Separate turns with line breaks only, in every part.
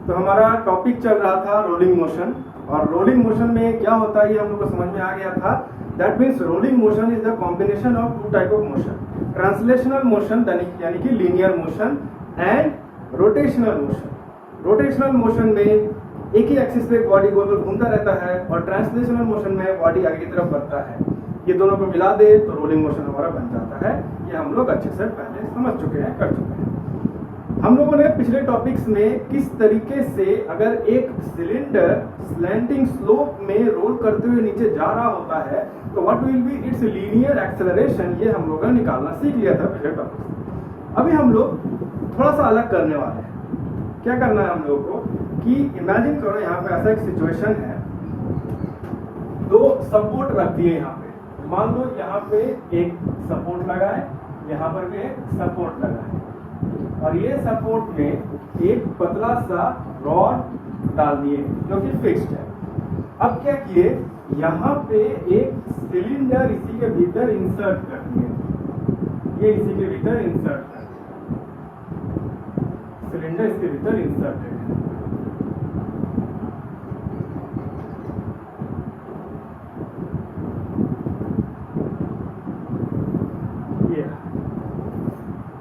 तो हमारा टॉपिक चल रहा था रोलिंग मोशन, और रोलिंग मोशन में क्या होता है ये हम लोग को समझ में आ गया था। That means rolling motion is the combination of two type of motion, translational motion यानी कि linear motion and rotational motion. Rotational motion में एक ही एक्सिस पे बॉडी गोल गोल घूमता रहता है, और ट्रांसलेशनल मोशन में बॉडी आगे की तरफ बढ़ता है। ये दोनों को मिला दे तो रोलिंग मोशन हमारा बन जाता है। ये हम लोग अच्छे से पहले समझ चुके हैं, कर चुके हैं। हम लोगों ने पिछले टॉपिक्स में किस तरीके से अगर एक सिलेंडर स्लैंटिंग स्लोप में रोल करते हुए नीचे जा रहा होता है तो what will be it's linear acceleration, ये हम लोगों ने निकालना सीख लिया था पिछले टॉपिक्स। अभी हम लोग थोड़ा सा अलग करने वाले हैं। क्या करना है हम लोगों को कि इमेजिन करो यहाँ पे ऐसा एक सिचुएशन है, दो सपोर्ट रख दिए यहाँ पे। मान लो यहाँ पे एक सपोर्ट लगा है, यहाँ पर भी एक सपोर्ट लगा है, और ये सपोर्ट में एक पतला सा रॉड डाल दिए जो कि फिक्स्ड है। अब क्या किए, यहाँ पे एक सिलेंडर इसी के भीतर इंसर्ट कर दिए। ये इसी के भीतर इंसर्ट है, सिलेंडर इसके भीतर इंसर्ट है।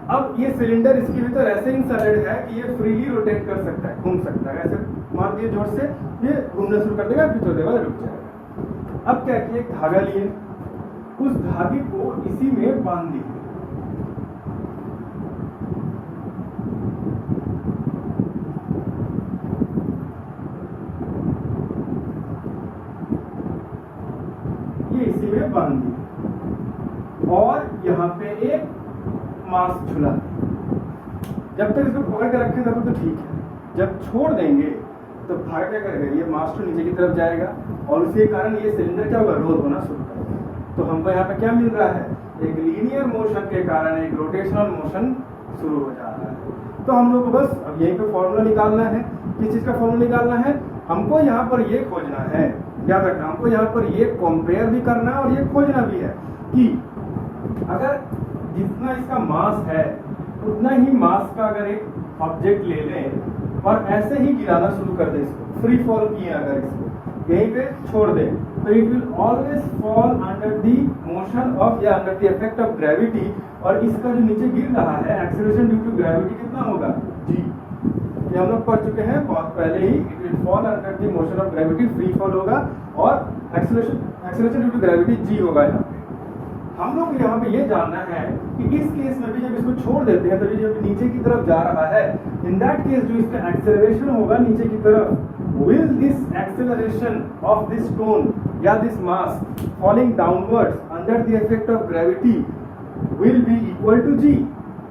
अब ये सिलेंडर इसके भीतर ऐसे इंसर्टेड है कि ये फ्रीली रोटेट कर सकता है, घूम सकता है। ऐसे मार दिए जोर से, ये घूमना शुरू कर देगा, फिर थोड़ी देर बाद रुक जाएगा। अब क्या किए, धागा लिए, उस धागे को इसी में बांध दिए। ये इसी में बांध दिए, और यहाँ पे एक मास झुला। जब तक इसको पकड़ के रखें तब तो ठीक है, जब छोड़ देंगे तो धागा क्या करेगा, ये मास तो नीचे की तरफ जाएगा, और उसी के कारण ये सिलेंडर क्या होगा, रोल होना शुरू करेगा। तो हमको यहाँ पे क्या मिल रहा है, एक लीनियर मोशन के कारण एक रोटेशनल मोशन शुरू हो जा रहा है। तो हम लोग को बस अब यहीं पे फॉर्मूला निकालना है। किस चीज का फॉर्मूला निकालना है, हमको यहाँ पर ये खोजना है, याद रखना, हमको यहाँ पर ये कंपेयर भी करना है और ये खोजना भी है कि अगर जितना इसका मास है उतना ही मास का अगर एक ऑब्जेक्ट ले लें और ऐसे ही गिराना शुरू कर दें, इसको फ्री फॉल किए अगर इसको यहीं पे छोड़ दें, तो it will always fall under the motion of या under the effect of gravity. और इसका जो नीचे गिर रहा है एक्सेलरेशन ड्यू टू ग्रेविटी कितना होगा, जी। ये हम लोग पढ़ चुके हैं बहुत पहले ही। It will fall under the motion of gravity, free fall होगा, और acceleration due to gravity g होगा यहाँ पे। हम लोग यहाँ पे ये जानना है कि इस केस में भी जब इसको छोड़ देते हैं, तभी जब नीचे की तरफ जा रहा है, इन दैट केस जो इसका एक्सेलरेशन होगा नीचे की तरफ, will this acceleration of this stone या this mass falling downwards under the effect of gravity will be equal to g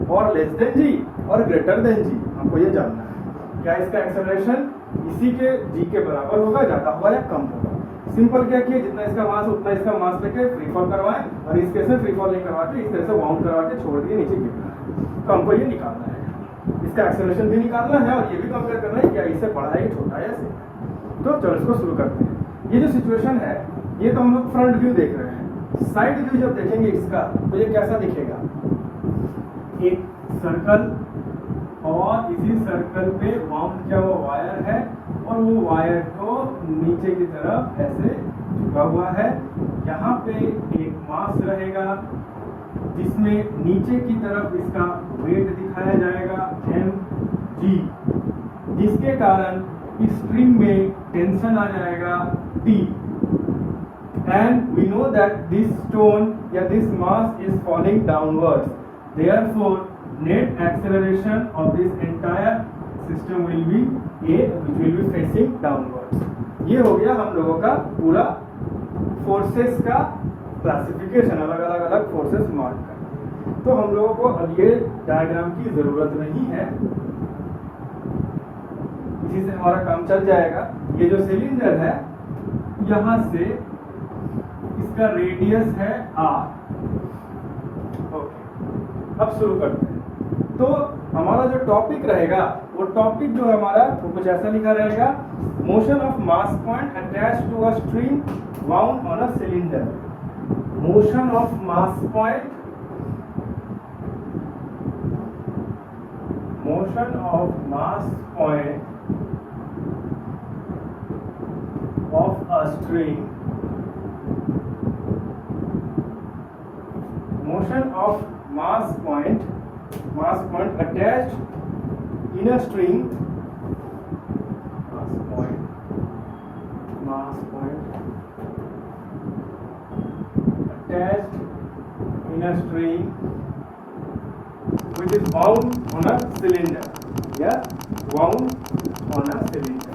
or less than g or greater than g। हमको ये जानना है क्या इसका एक्सेलरेशन इसी के g के बराबर होगा, ज्यादा होगा या कम होगा। सिंपल क्या किया, जितना इसका मास उतना इसका मास लेके फ्री फॉल करवाएं, और इस केस में फ्री फॉल नहीं करवा के इस तरह से वाउंड करवा के छोड़ दिए, नीचे गिरना है। तो हमको ये निकालना है, इसका एक्सेलरेशन भी निकालना है और ये भी कंपेयर करना है क्या इससे बड़ा है छोटा है ऐसे। तो चलो इसको शुरू करते हैं। ये जो सिचुएशन है ये तो हम लोग फ्रंट व्यू देख रहे हैं। साइड व्यू जब देखेंगे इसका तो ये कैसा दिखेगा, एक सर्कल, और इसी सर्कल पे वाउंड किया हुआ वायर है, और वो वायर को नीचे की तरफ ऐसे झुका हुआ है। यहाँ पे एक मास रहेगा जिसमें नीचे की तरफ इसका वेट दिखाया जाएगा mg, जिसके कारण इस स्ट्रिंग में टेंशन आ जाएगा T। And we know that this stone या this mass is falling downwards, therefore net acceleration of this entire system will be a which will be facing downwards। ये हो गया हम लोगों का पूरा फोर्सेस का क्लासिफिकेशन, अलग अलग फोर्सेस मार्क कर। तो हम लोगों को अब ये डायग्राम की जरूरत नहीं है, इसी से हमारा काम चल जाएगा। ये जो सिलेंडर है यहाँ से इसका रेडियस है r। ओके, अब शुरू करते हैं। तो हमारा जो टॉपिक रहेगा वो टॉपिक जो हमारा वो कुछ ऐसा लिखा रहेगा, motion of mass point attach to a string wound on a cylinder. Motion of mass point, motion of mass point string, motion of mass point attached in a string, mass point attached in a string which is wound on a cylinder, wound on a cylinder.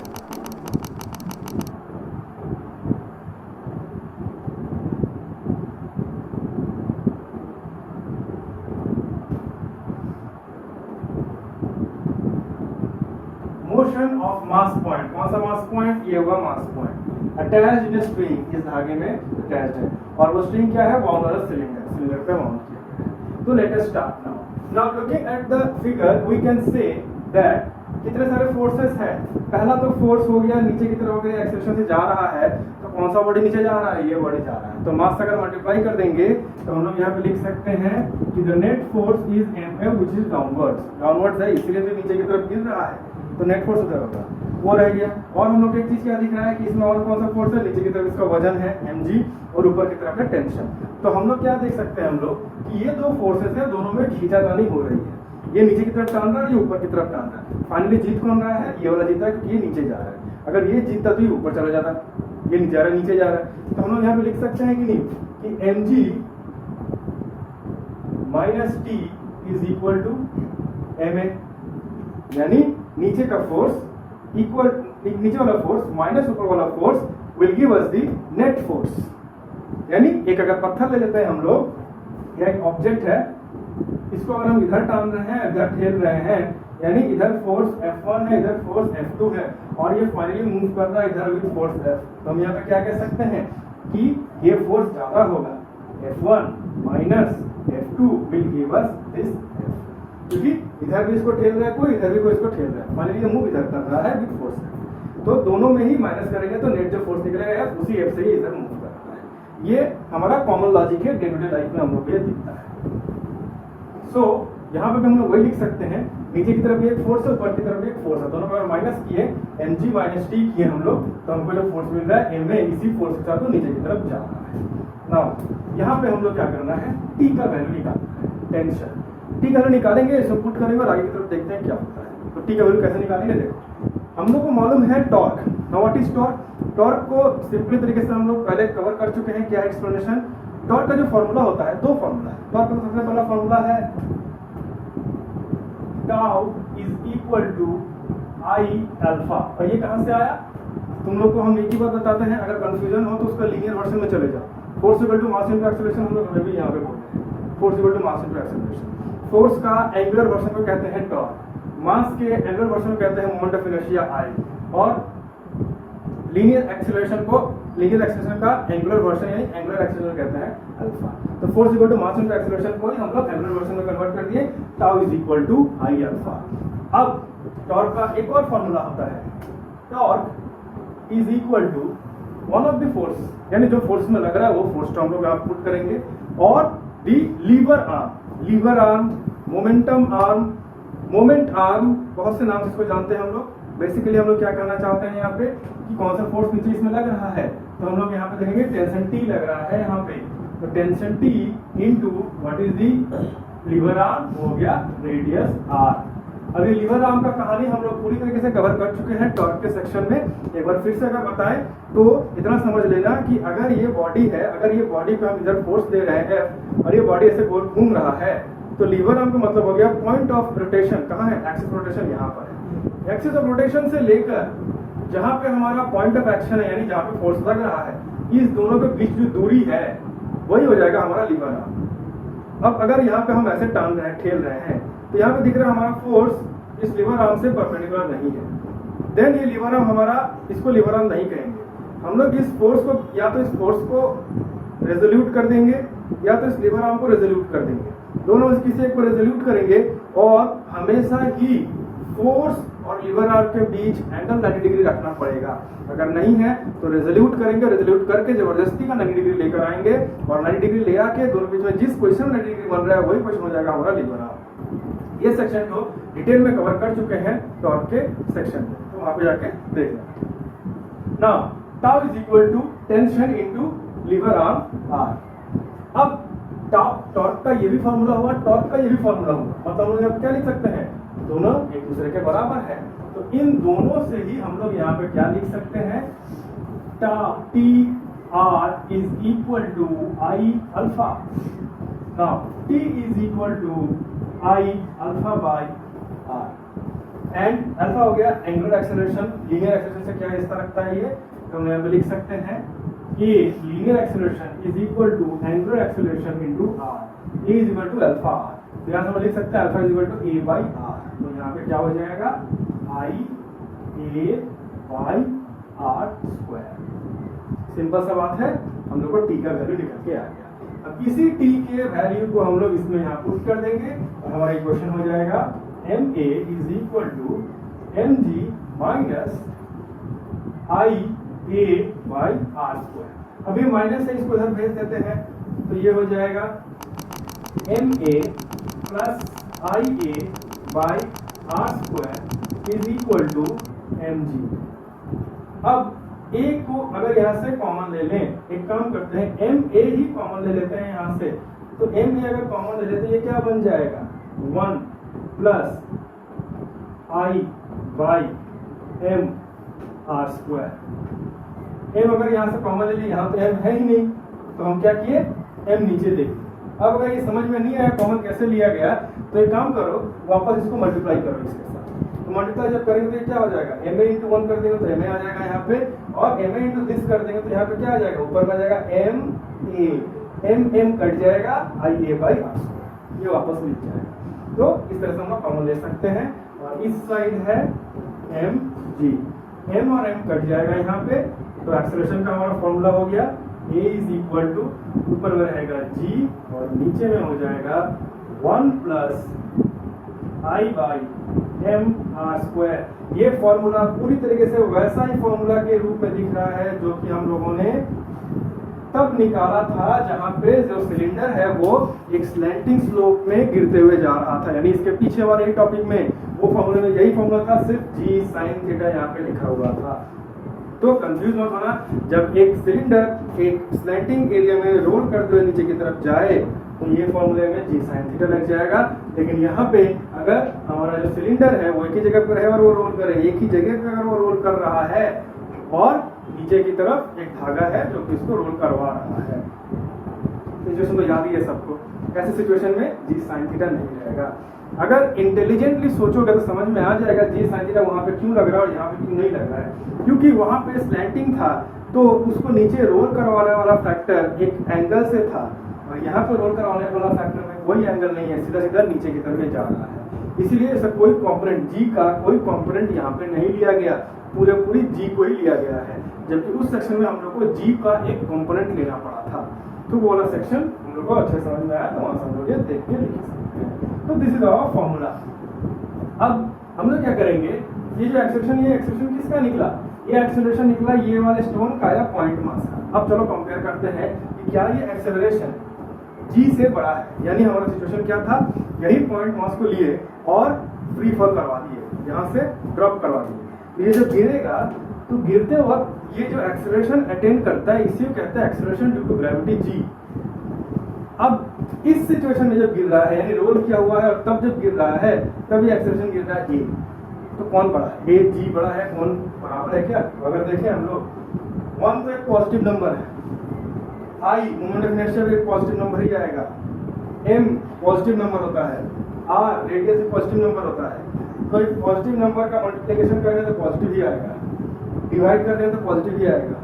Motion of mass point, कौन सा मास point? ये होगा मास point attached in string, इस धागे में attached है, और वो स्ट्रिंग क्या है? वाउंड वाला सिलेंडर पे वाउंड किया है। तो let us start now looking at the figure we can say that कितने सारे फोर्सेस हैं। पहला तो फोर्स हो गया नीचे की तरफ, अगर एक्सेलरेशन से जा रहा है तो कौन सा बॉडी नीचे जा रहा है? ये बॉडी जा रहा है। तो मास अगर मल्टीप्लाई कर देंगे तो हम लोग यहाँ पे लिख सकते हैं कि the net force is mf which is downwards है, इसलिए तो नीचे की तरफ गिर रहा है, तो नेट फोर्स उधर होगा, वो रह गया। और हम लोग एक चीज क्या दिख रहा है कि इसमें और कौन सा फोर्स है? नीचे की तरफ इसका वजन है mg और ऊपर की तरफ है टेंशन। तो हम लोग क्या देख सकते हैं हम लोग कि ये दो फोर्सेस है, दोनों में खींचातानी हो रही है, ये नीचे की तरफ टान रहा है, ये ऊपर की तरफ टान रहा है। फाइनली जीत कौन रहा है? ये वाला जीता है क्योंकि ये नीचे जा रहा है। अगर ये जीतता तो ये ऊपर चला जाता, ये नीचे जा रहा है, नीचे जा रहा है। तो हम लोग यहाँ पे लिख सकते हैं कि नहीं कि mg minus T is equal to ma, यानी नीचे का फोर्स इक्वल, नीचे वाला फोर्स माइनस ऊपर वाला force will give us the net force. यानी एक अगर पत्थर ले लेते हैं हम लोग, या एक ऑब्जेक्ट है, इसको अगर हम इधर टान रहे हैं, इधर ठेल रहे हैं, यानी इधर फोर्स F1 है, इधर फोर्स F2 है, और ये फाइनली मूव कर रहा है इधर विद फोर्स F। तो हम यहाँ पे क्या कह सकते हैं कि ये फोर्स ज्यादा होगा, F1 minus F2 will give us this F, क्योंकि इधर भी इसको ठेल रहा है कोई, इधर भी कोई इसको ठेल रहा है, फाइनली ये मूव इधर कर रहा है विद फोर्स F। तो दोनों में ही माइनस करेंगे तो नेट जो फोर्स निकलेगा उसी F से ही इधर मूव कर रहा है। ये हमारा कॉमन लॉजिक है, डे टू डे लाइफ में हम लोग ये दिखता है। सो यहाँ पे भी हम लोग वही लिख सकते हैं, नीचे की तरफ भी एक फोर्स है, ऊपर की तरफ भी एक फोर्स है, दोनों को अगर माइनस किए mg माइनस टी किए हम लोग, तो हमको जो फोर्स मिल रहा है ma इसी फोर्स के साथ तो नीचे की तरफ जा रहा है। नाउ यहाँ पे हम लोग क्या करना है? टी का वैल्यू निकालना है, टेंशन। टी का वैल्यू निकालेंगे, इसको पुट करेंगे और आगे की तरफ देखते हैं क्या होता है। तो टी का वैल्यू कैसे निकालेंगे? देखो हम लोग को मालूम है torque. Now what is torque? Torque को सिंपली तरीके से हम लोग पहले कवर कर चुके हैं। क्या एक्सप्लेनेशन? टॉर्क का जो फॉर्मूला होता है, दो फॉर्मूला है। टॉर्क का सबसे पहला फॉर्मूला है tau is equal to I alpha, और ये कहां से आया? तुम लोग को हम एक ही बात बताते हैं, अगर कंफ्यूजन हो तो उसका लीनियर वर्जन में चले जाओ। Force equal to mass into acceleration हम लोग अभी भी यहाँ पे बोलते हैं, force equal to mass into acceleration. Force का एंगुलर वर्जन को कहते हैं टॉर्क, मास के एंगुलर वर्जन को कहते हैं मोमेंट ऑफ इनर्शिया आई, और लीनियर एक्सेलरेशन को, लीनियर एक्सेलरेशन का एंगुलर वर्जन यानी एंगुलर एक्सेलरेशन कहते हैं अल्फा। तो force equal to mass into acceleration को ही हम लोग एंगुलर वर्जन में कन्वर्ट कर दिए, tau is equal to I alpha. अब टॉर्क का एक और फॉर्मूला होता है, torque is equal to one of the force, यानी जो फोर्स में लग रहा है वो फोर्स हम लोग आप पुट करेंगे, और the lever arm, lever arm, momentum arm, moment arm, बहुत से नाम इसको जानते हैं हम लोग। बेसिकली हम लोग क्या करना चाहते हैं यहाँ पे कि कौन सा फोर्स नीचे इसमें लग रहा है, तो हम लोग यहाँ पे देखेंगे टेंशन टी लग रहा है यहाँ पे, तो tension T into what is the lever arm हो गया रेडियस आर। अभी लीवर आर्म का कहानी हम लोग पूरी तरीके से कवर कर चुके हैं टॉर्क के सेक्शन में। एक बार फिर से अगर बताएं तो इतना समझ लेना कि अगर ये बॉडी है, अगर ये बॉडी पे हम इधर फोर्स दे रहे हैं F, और ये बॉडी ऐसे गोल घूम रहा है, तो लीवर आर्म का मतलब हो गया पॉइंट ऑफ रोटेशन कहाँ है? एक्सिस रोटेशन यहाँ पर है। एक्सिस ऑफ रोटेशन से लेकर जहाँ पे हमारा पॉइंट ऑफ एक्शन है, यानी जहाँ पे फोर्स लग रहा है, इस दोनों के बीच जो दूरी है वही हो जाएगा हमारा लीवर आर्म। अब अगर यहाँ पे हम ऐसे टांग रहे हैं, ठेल रहे हैं, तो यहाँ पे दिख रहा है हमारा फोर्स इस लीवर आर्म से परपेंडिकुलर नहीं है, देन ये लीवर आर्म हमारा, इसको लीवर आर्म नहीं कहेंगे हम लोग। इस फोर्स को या तो इस फोर्स को रेजोल्यूट कर देंगे या तो इस लीवर आर्म को रेजोल्यूट कर देंगे, दोनों में किसी एक को रेजोल्यूट करेंगे, और हमेशा ही फोर्स और लीवर आर्म के बीच एंगल 90 डिग्री रखना पड़ेगा। अगर नहीं है तो रेजोल्यूट करेंगे, रेजोल्यूट करके जबरदस्ती का 90 डिग्री लेकर आएंगे, और 90 डिग्री ले आके दोनों बीच में जिस पोजीशन में 90 डिग्री बन रहा है वही पोजीशन हो जाएगा हमारा लीवर आर्म। ये सेक्शन को डिटेल में कवर कर चुके हैं टॉर्क के सेक्शन में, तो वहां पे जाके देख लेना। Now tau is equal to tension into lever arm R. अब टॉर्क का ये भी फॉर्मूला हुआ, टॉर्क का ये भी फॉर्मूला हुआ, मतलब हम लोग क्या लिख सकते हैं, दोनों एक दूसरे के बराबर है। तो इन दोनों से ही हम लोग यहाँ पे क्या लिख सकते हैं, T R is equal to I alpha. Now T is equal to I alpha by R and alpha हो गया एंगुलर एक्सेलरेशन। लीनियर एक्सेलरेशन से क्या हिस्सा रखता है ये, तो हम यहाँ पे लिख सकते हैं A linear acceleration is equal to angular acceleration into r, A is equal to alpha r। तो यहाँ से हम लिख सकते हैं alpha is equal to a by r। तो यहाँ पे क्या हो जाएगा, I a by r square। Simple सा बात है, हम लोग को t का वैल्यू निकल के आ गया। अब इसी t के वैल्यू को हम लोग इसमें यहाँ पुट कर देंगे और हमारा इक्वेशन हो जाएगा ma is equal to mg minus I a by R square. अभी माइनस से इसको इधर भेज देते हैं, तो ये हो जाएगा M A plus I A by R square is equal to M G. अब ए को अगर यहाँ से कॉमन ले लें, एक काम करते हैं एम ए ही कॉमन ले लेते हैं यहाँ से, तो एम ए अगर कॉमन ले लेते हैं ये क्या बन जाएगा, 1 plus I by M R square. M अगर यहाँ से कॉमन ले लिया, यहाँ पे एम है ही नहीं, तो हम क्या किए, एम नीचे दे दिए। अब अगर ये समझ में नहीं आया कॉमन कैसे लिया गया, तो एक काम करो, वापस इसको मल्टीप्लाई करो इसके साथ। तो मल्टीप्लाई जब करेंगे तो ये क्या हो जाएगा, एम ए इंटू 1 कर देंगे तो एम ए आ जाएगा यहाँ पे, और एम ए इंटू दिस कर देंगे तो यहाँ पे क्या आ जाएगा, ऊपर में आ जाएगा M A, M M cut जाएगा, आई ए बाई आर, ये वापस मिल जाएगा। तो इस तरह से हम कॉमन ले सकते हैं। और इस साइड है एम जी, एम और एम कट जाएगा यहाँ पे, तो एक्सेलरेशन का हमारा फॉर्मूला हो गया a इज इक्वल टू, ऊपर में रहेगा g और नीचे में हो जाएगा 1 plus I by M R square. ये फॉर्मूला पूरी तरीके से वैसा ही फॉर्मूला के रूप में दिख रहा है जो कि हम लोगों ने तब निकाला था जहां पे जो सिलेंडर है वो एक स्लैंटिंग स्लोप में गिरते हुए जा रहा था, यानी इसके पीछे वाले ही टॉपिक में वो फॉर्मूले में यही फॉर्मूला था, सिर्फ g sin थीटा यहाँ पे लिखा हुआ था। तो कंफ्यूज मत होना, जब एक सिलेंडर एक स्लैंटिंग एरिया में रोल करते हुए नीचे की तरफ जाए तो ये फॉर्मूले में जी साइन थीटा लग जाएगा। लेकिन यहाँ पे अगर हमारा जो सिलेंडर है वो एक ही जगह पर है और वो रोल करे, एक ही जगह पे अगर वो रोल कर रहा है और नीचे की तरफ एक धागा है जो कि इसको रोल करवा रहा है, सिचुएशन तो याद ही है सबको, ऐसे सिचुएशन में जी साइन थीटा नहीं रहेगा। अगर इंटेलिजेंटली सोचोगे तो समझ में आ जाएगा जी साइन थीटा वहां पे क्यों लग रहा है और यहाँ पे क्यों नहीं लग रहा है, क्योंकि वहां पे स्लैंटिंग था तो उसको नीचे रोल करवाने वाला फैक्टर एक एंगल से था, और यहाँ पे रोल करवाने वाला फैक्टर में कोई एंगल नहीं है, सीधा सीधा नीचे की तरफ जा रहा है। इसलिए ऐसा कोई कंपोनेंट जी का कोई कंपोनेंट यहाँ पे नहीं लिया गया, पूरी जी को ही लिया गया है, जबकि उस सेक्शन में हम लोग को जी का एक कंपोनेंट लेना पड़ा था। तो वो वाला सेक्शन हम लोग को अच्छे समझ में आया, तो वहां हम लोग ये देख के लिख सकते हैं। तो दिस इज आवर फॉर्मूला। अब हम लोग क्या करेंगे, ये जो एक्सेलरेशन, ये एक्सेलरेशन किसका निकला, ये एक्सेलरेशन निकला ये वाले स्टोन का या पॉइंट मास का। अब चलो कंपेयर करते हैं कि क्या ये एक्सेलरेशन जी से बड़ा है, यानी हमारा सिचुएशन क्या था, यही पॉइंट मास को लिए और फ्री फॉल करवा दिए, यहाँ से ड्रॉप करवा दिए। तो ये जब गिरेगा तो गिरते वक्त ये जो एक्सेलरेशन अटेन करता है इसी को कहते हैं एक्सेलरेशन ड्यू टू ग्रेविटी जी। अब इस सिचुएशन में जब गिर रहा है, यानी रोल किया हुआ है और तब जब गिर रहा है तब ये एक्सेलरेशन गिर रहा है ए, तो कौन बड़ा है, ए जी बड़ा है, कौन बराबर है क्या, अगर देखें हम लोग 1 तो एक पॉजिटिव नंबर है, आई मोमेंट ऑफ इनर्शिया भी एक पॉजिटिव नंबर ही आएगा, एम पॉजिटिव नंबर होता है, आर रेडियस भी पॉजिटिव नंबर होता है। तो एक पॉजिटिव नंबर का मल्टीप्लिकेशन करेंगे तो पॉजिटिव ही आएगा, डिवाइड कर देंगे तो पॉजिटिव ही आएगा,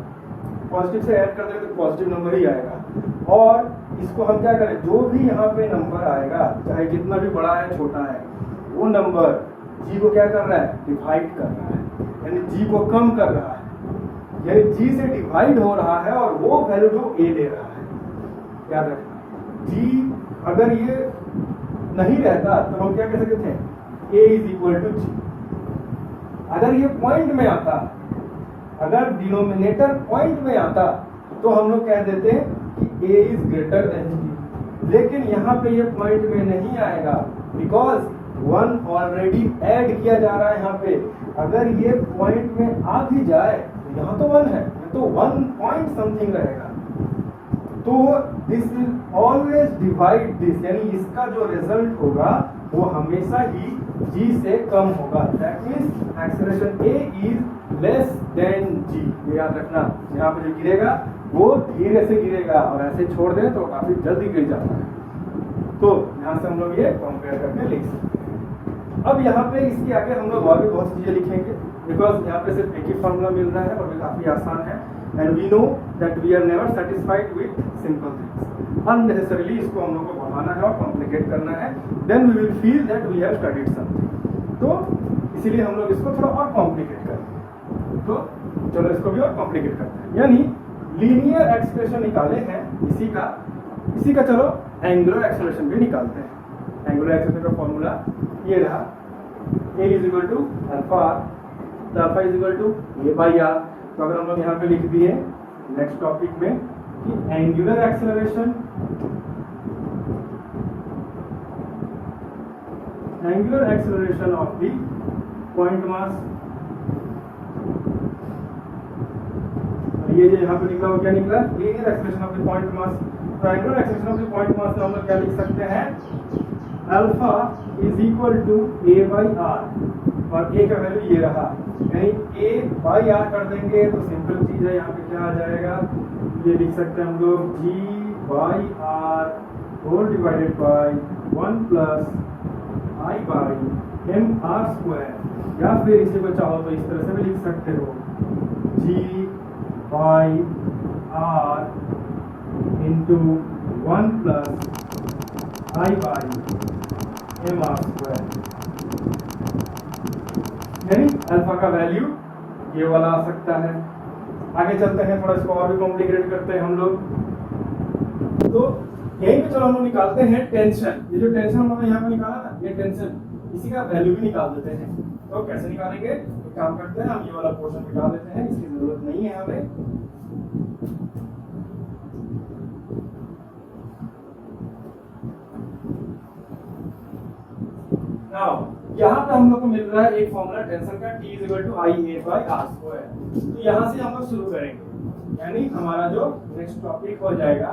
पॉजिटिव से ऐड कर देंगे तो पॉजिटिव नंबर ही आएगा। और इसको हम क्या करें, जो भी यहाँ पे नंबर आएगा चाहे जितना भी बड़ा है छोटा है, वो नंबर जी को क्या कर रहा है, डिवाइड कर रहा है, यानी जी को कम कर रहा है, यानी जी से डिवाइड हो रहा है और वो वैल्यू जो ए ले रहा है। याद रखना, जी अगर ये नहीं रहता तो हम क्या कह सकते थे, ए इज इक्वल टू जी। अगर ये पॉइंट में आता, अगर डिनोमिनेटर पॉइंट में आता तो हम लोग कह देते कि ए इज ग्रेटर देन जी, लेकिन यहाँ पे ये पॉइंट में नहीं आएगा बिकॉज 1 ऑलरेडी ऐड किया जा रहा है यहाँ पे। अगर ये पॉइंट में आ भी जाए यहाँ तो 1 है, ये तो 1 पॉइंट समथिंग रहेगा। तो this will always divide this, यानी इसका जो रिजल्ट होगा वो हमेशा ही g से कम होगा। That means acceleration a is less than g। ये याद रखना, यहाँ पे जो गिरेगा वो धीरे से गिरेगा और ऐसे छोड़ दें तो काफी जल्दी गिर जाता है। तो यहाँ से हम लोग ये कंपेयर करके लिख सकते हैं। अब यहाँ पे इसके आगे हम लोग और भी बहुत चीजें लिखेंगे, बिकॉज यहाँ पे सिर्फ एक ही फॉर्मूला मिल रहा है और ये काफी आसान है। And we know that we are never satisfied with simple things. Unnecessarily इसको हम लोग को बढ़ाना है और कॉम्प्लिकेट करना है, then we will feel that we have studied something. तो इसीलिए हम लोग इसको थोड़ा और कॉम्प्लिकेट करें। तो चलो इसको भी और कॉम्प्लिकेट करते हैं, यानी लीनियर एक्सप्रेशन निकाले हैं इसी का चलो एंगुलर एक्सेलरेशन भी निकालते हैं। एंगुलर एक्सेलरेशन का फॉर्मूला ये रहा, a is equal to alpha r, तो alpha is equal to a by r। तो अगर हम लोग यहाँ पे लिख दिए नेक्स्ट टॉपिक में कि angular acceleration of the point mass, ये जो यहाँ पे निकला वो क्या निकला, linear acceleration of the point mass. तो angular acceleration of the point mass में हम लोग क्या लिख सकते हैं, alpha is equal to a by r, और a का वैल्यू ये रहा, यानी a बाई r कर देंगे तो सिंपल चीज है, यहाँ पे क्या आ जाएगा, ये लिख सकते हैं हम लोग g by r whole divided by 1 plus i by m r square, या फिर इसी को चाहो तो इस तरह से भी लिख सकते हो g by r into 1 plus i by m r square, यानी अल्फा का वैल्यू ये वाला आ सकता है। आगे चलते हैं, थोड़ा इसको और भी कॉम्प्लिकेट करते हैं हम लोग। तो यहीं पे चलो हम लोग निकालते हैं टेंशन। ये जो टेंशन हम लोग यहाँ पे निकाला ना, ये टेंशन, इसी का वैल्यू भी निकाल देते हैं। तो कैसे निकालेंगे, एक काम करते हैं, हम ये वाला पोर्शन निकाल देते हैं, इसकी जरूरत नहीं है हमें। यहाँ पे हम लोग को मिल रहा है एक फॉर्मूला टेंशन का, T is equal to I A by R square. तो यहाँ से हम लोग शुरू करेंगे, यानी हमारा जो नेक्स्ट टॉपिक हो जाएगा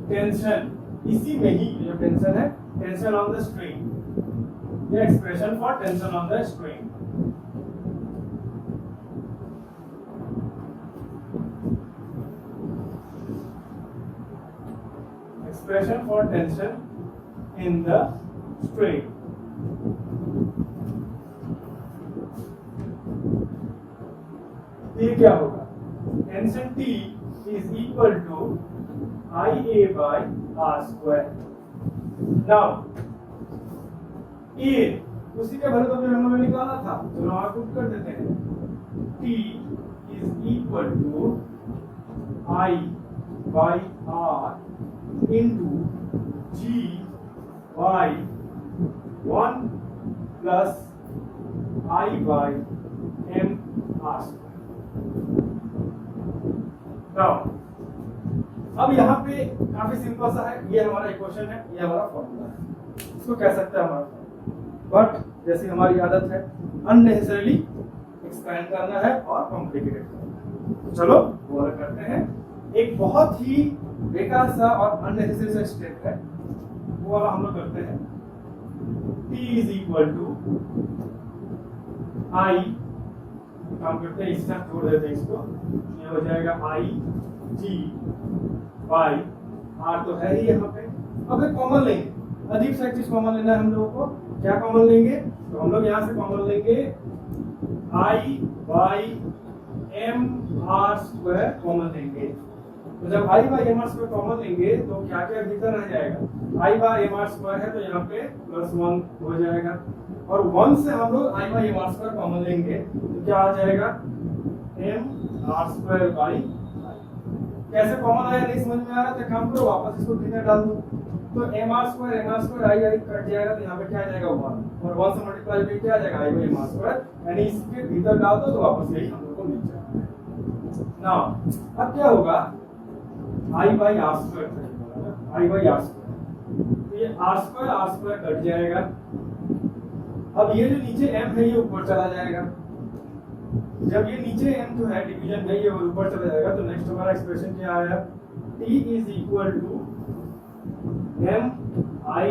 टेंशन, इसी में ही जो टेंशन है, टेंशन ऑन द स्ट्रिंग, ये expression for tension on the string. Expression for tension in the string. ये क्या होगा, tension T is equal to IA by R square. Now A उसी के भरे तो फिर हम लोगों ने निकाला था, चलो और पुट कर देते हैं, T is equal to I by R into G by 1 plus I by M R square. अब यहाँ पे काफी सिंपल सा है, ये हमारा इक्वेशन है, ये हमारा फॉर्मूला है, इसको कह सकते हैं हमारा, बट जैसी हमारी आदत है अननेसेसरीली एक्सपेंड करना है और कॉम्प्लिकेटेड करना है। चलो वो अलग करते हैं। एक बहुत ही बेकार सा और अननेसेसरी सा स्टेप है, वो वाला हम लोग करते हैं। T is equal to I, काम करते हैं, इसका छोड़ देते हैं इसको, ये हो जाएगा I G बाई R, तो है ही यहाँ पे। अब एक कॉमन लेंगे, अजीब सा एक चीज कॉमन लेना है हम लोगों को। क्या कॉमन लेंगे, तो हम लोग यहाँ से कॉमन लेंगे I by M R square common लेंगे। तो जब I by M R square common लेंगे तो क्या क्या भीतर रह जाएगा, I by M R square है तो यहाँ पे +1 हो जाएगा, और 1 से हम लोग I by M R square common लेंगे तो क्या आ जाएगा, M R स्क्वायर बाई। कैसे कॉमन आया नहीं समझ में आ रहा, तो काम करो वापस इसको भीतर डाल दो, तो M R square I cut जाएगा, तो यहाँ पे क्या आ जाएगा 1, और 1 से मल्टीप्लाई करके क्या आ जाएगा I by M R square, यानी इसके भीतर डाल दो तो वापस यही हम लोग को मिल जाएगा। नाउ अब क्या होगा, I by R square, I by R square, तो ये R स्क्वायर कट जाएगा। अब ये जो नीचे M है ये ऊपर चला जाएगा, जब ये नीचे m जो है डिवीजन नहीं है वो ऊपर चला जाएगा, तो नेक्स्ट हमारा एक्सप्रेशन क्या आया, t is equal to m i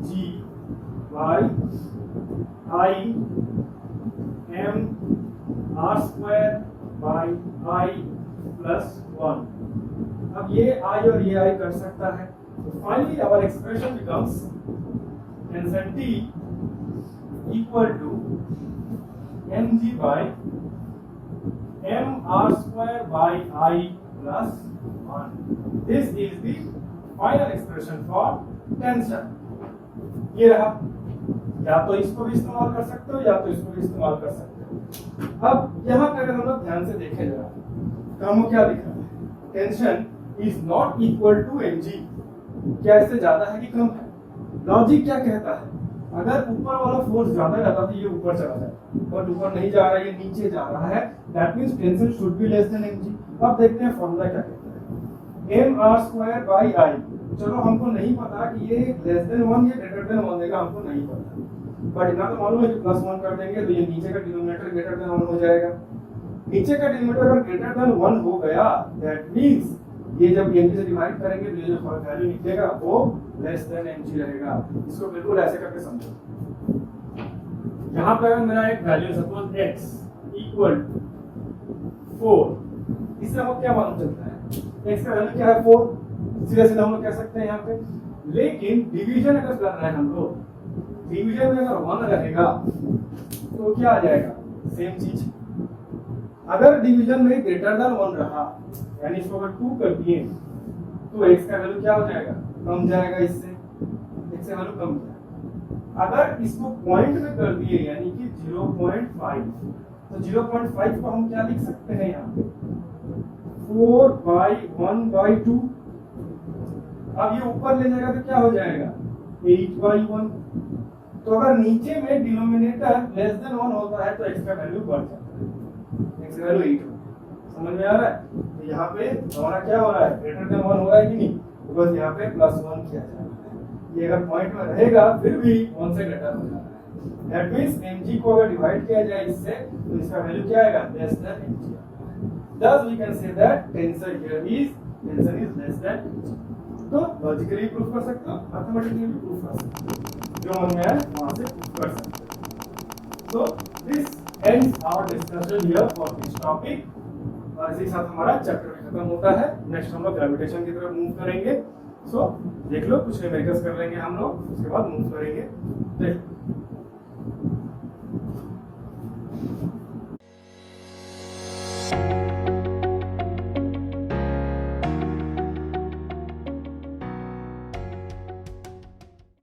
g by i m r square by i plus 1। अब ये i और ये i कर सकता है, तो finally our expression becomes tension t equal to mg by mr square by I plus 1. This is the final expression for tension. ये रहा, या तो इसको भी इस्तेमाल कर सकते हो या तो इसको भी इस्तेमाल कर सकते हो। अब यहाँ पे अगर हम लोग ध्यान से देखें जरा, तो हमको क्या दिख रहा है, tension is not equal to mg, क्या इससे ज्यादा है कि कम है? लॉजिक क्या कहता है, अगर ऊपर वाला फोर्स ज्यादा जाता तो ये ऊपर चला जाता, बट ऊपर नहीं जा रहा है, ये नीचे जा रहा है, that means tension should be less than mg। अब देखते हैं फॉर्मूला क्या कहता है, mr स्क्वायर बाई i। चलो हमको नहीं पता कि ये लेस देन 1 या ग्रेटर देन 1 देगा, हमको नहीं पता, बट इतना तो मालूम है कि प्लस 1 कर देंगे तो ये नीचे का डिनोमिनेटर ग्रेटर देन 1 हो जाएगा। नीचे का डिनोमिनेटर अगर ग्रेटर देन 1 हो गया, दैट मींस ये जब mg से डिवाइड करेंगे तो ये जो वैल्यू निकलेगा वो लेस देन mg रहेगा। इसको बिल्कुल ऐसे करके समझो, यहाँ पे अगर मेरा एक वैल्यू सपोज x इक्वल 4, इससे हमको क्या मालूम चलता है, x का वैल्यू क्या है 4, सीधे सीधे हम लोग कह सकते हैं यहाँ पे। लेकिन डिवीजन अगर कर रहे हैं हम लोग, डिवीजन में अगर 1 रहेगा तो क्या आ जाएगा, सेम चीज। अगर डिवीजन में ग्रेटर देन 1 रहा, यानी इसको अगर 2 कर दिए तो x का वैल्यू क्या हो जाएगा, कम जाएगा, इससे x का वैल्यू कम जाएगा। अगर इसको पॉइंट में कर दिए यानी कि 0.5, तो 0.5 को हम क्या लिख सकते हैं यहाँ पे, 4/1/2। अब ये ऊपर ले जाएगा तो क्या हो जाएगा, 8/1। तो अगर नीचे में डिनोमिनेटर लेस देन 1 होता है तो x का वैल्यू बढ़ जाता है, x का वैल्यू 8 होता है। समझ में आ रहा है? तो यहाँ पे हमारा क्या हो रहा है, ग्रेटर देन 1 हो रहा है कि नहीं, तो बस यहाँ पे +1 किया जाएगा। ये अगर पॉइंट में रहेगा फिर भी 1 से ग्रेटर हो जाता है। दैट मींस mg को अगर डिवाइड किया जाए इससे तो इसका वैल्यू क्या आएगा, less than mg। Thus we can say that tension here is less than mg। तो लॉजिकली प्रूफ कर सकते हो, मैथमेटिकली भी प्रूफ कर सकते हो, जो मन में आए वहां से प्रूफ कर सकते हो। तो this ends our discussion here for this topic, और इसी के साथ हमारा चैप्टर भी खत्म होता है। नेक्स्ट हम लोग ग्रेविटेशन की तरफ मूव करेंगे। सो देख लो, कुछ न्यूमेरिकल्स कर लेंगे हम लोग, उसके बाद मूव करेंगे। देख